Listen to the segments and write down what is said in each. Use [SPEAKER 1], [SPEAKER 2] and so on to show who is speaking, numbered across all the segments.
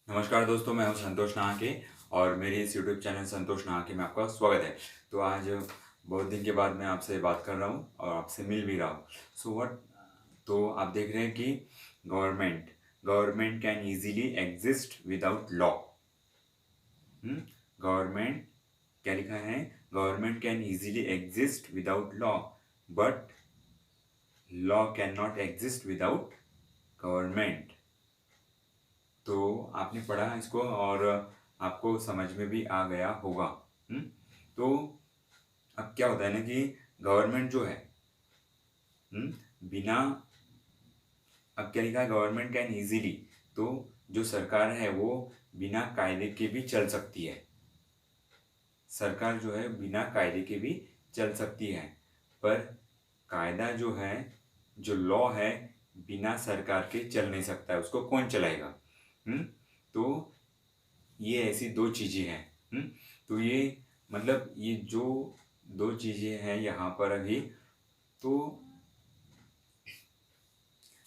[SPEAKER 1] नमस्कार दोस्तों, मैं हूं संतोष नाहके और मेरे इस यूट्यूब चैनल संतोष नाहके में आपका स्वागत है। तो आज बहुत दिन के बाद मैं आपसे बात कर रहा हूं और आपसे मिल भी रहा हूं। सो व्हाट, तो आप देख रहे हैं कि government government can easily exist without law. Government क्या लिखा है? Government can easily exist without law, but law can not exist without government. तो आपने पढ़ा इसको और आपको समझ में भी आ गया होगा। तो अब क्या होता है ना कि गवर्नमेंट जो है, बिना, अब क्या लिखा है? गवर्नमेंट कैन इजीली, तो जो सरकार है वो बिना कायदे के भी चल सकती है। सरकार जो है बिना कायदे के भी चल सकती है, पर कायदा जो है, जो लॉ है, बिना सरकार के चल नहीं सकता है। उसको कौन चलाएगा? तो ये ऐसी दो चीज़ें हैं। तो ये मतलब ये जो दो चीज़ें हैं यहाँ पर अभी, तो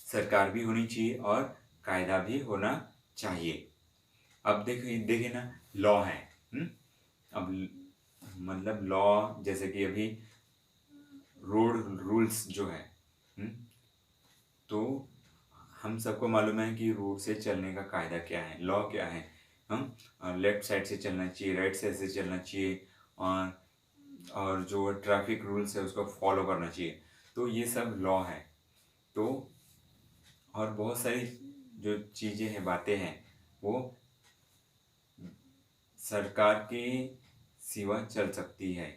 [SPEAKER 1] सरकार भी होनी चाहिए और कायदा भी होना चाहिए। अब देखिए देखिए ना, लॉ है। अब मतलब लॉ जैसे कि अभी रोड रूल्स जो है, तो हम सबको मालूम है कि रोड से चलने का कायदा क्या है, लॉ क्या है। हम लेफ्ट साइड से चलना चाहिए, राइट साइड से चलना चाहिए, और जो ट्रैफिक रूल्स है उसको फॉलो करना चाहिए। तो ये सब लॉ है। तो और बहुत सारी जो चीज़ें हैं, बातें हैं, वो सरकार के सिवा चल सकती है।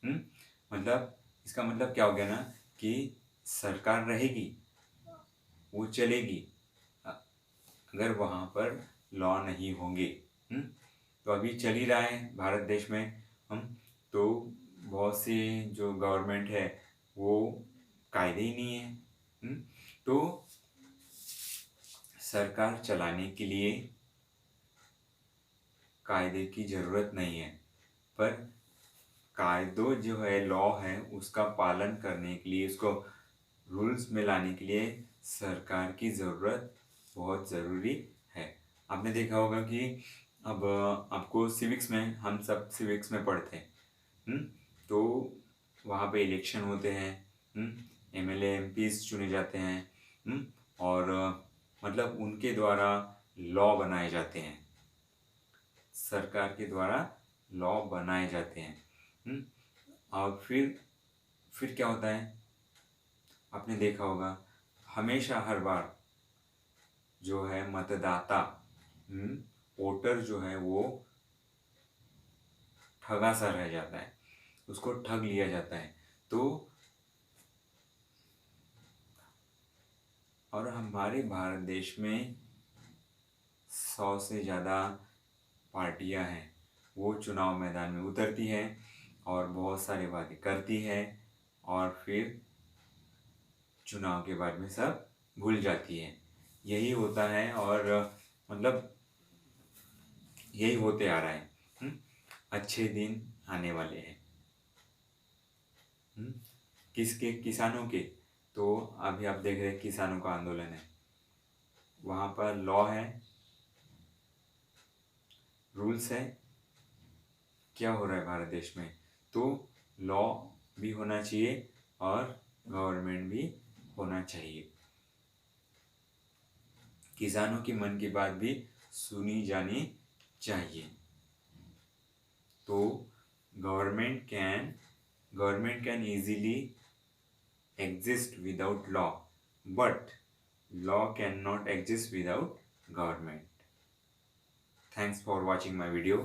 [SPEAKER 1] मतलब इसका मतलब क्या हो गया ना कि सरकार रहेगी, वो चलेगी, अगर वहाँ पर लॉ नहीं होंगे। तो अभी चल ही रहा है भारत देश में। हम तो बहुत सी जो गवर्नमेंट है वो कायदे ही नहीं है। तो सरकार चलाने के लिए कायदे की ज़रूरत नहीं है, पर कायदों जो है, लॉ है, उसका पालन करने के लिए, उसको रूल्स में लाने के लिए सरकार की ज़रूरत बहुत ज़रूरी है। आपने देखा होगा कि अब आपको सिविक्स में, हम सब सिविक्स में पढ़ते हैं। तो वहाँ पे इलेक्शन होते हैं, एमएलए एमपीज चुने जाते हैं, और मतलब उनके द्वारा लॉ बनाए जाते हैं, सरकार के द्वारा लॉ बनाए जाते हैं। और फिर क्या होता है, आपने देखा होगा, हमेशा हर बार जो है मतदाता, वोटर जो है वो ठगा सा रह जाता है, उसको ठग लिया जाता है। तो और हमारे भारत देश में 100 से ज़्यादा पार्टियां हैं, वो चुनाव मैदान में उतरती हैं और बहुत सारे वादे करती है, और फिर चुनाव के बाद में सब भूल जाती है। यही होता है, और मतलब यही होते आ रहा है। अच्छे दिन आने वाले हैं। किसके? किसानों के। तो अभी आप देख रहे हैं किसानों का आंदोलन है, वहाँ पर लॉ है, रूल्स है। क्या हो रहा है भारत देश में? तो लॉ भी होना चाहिए और गवर्नमेंट भी होना चाहिए। किसानों की मन की बात भी सुनी जानी चाहिए। तो government can easily exist without law, but law cannot exist without government. Thanks for watching my video.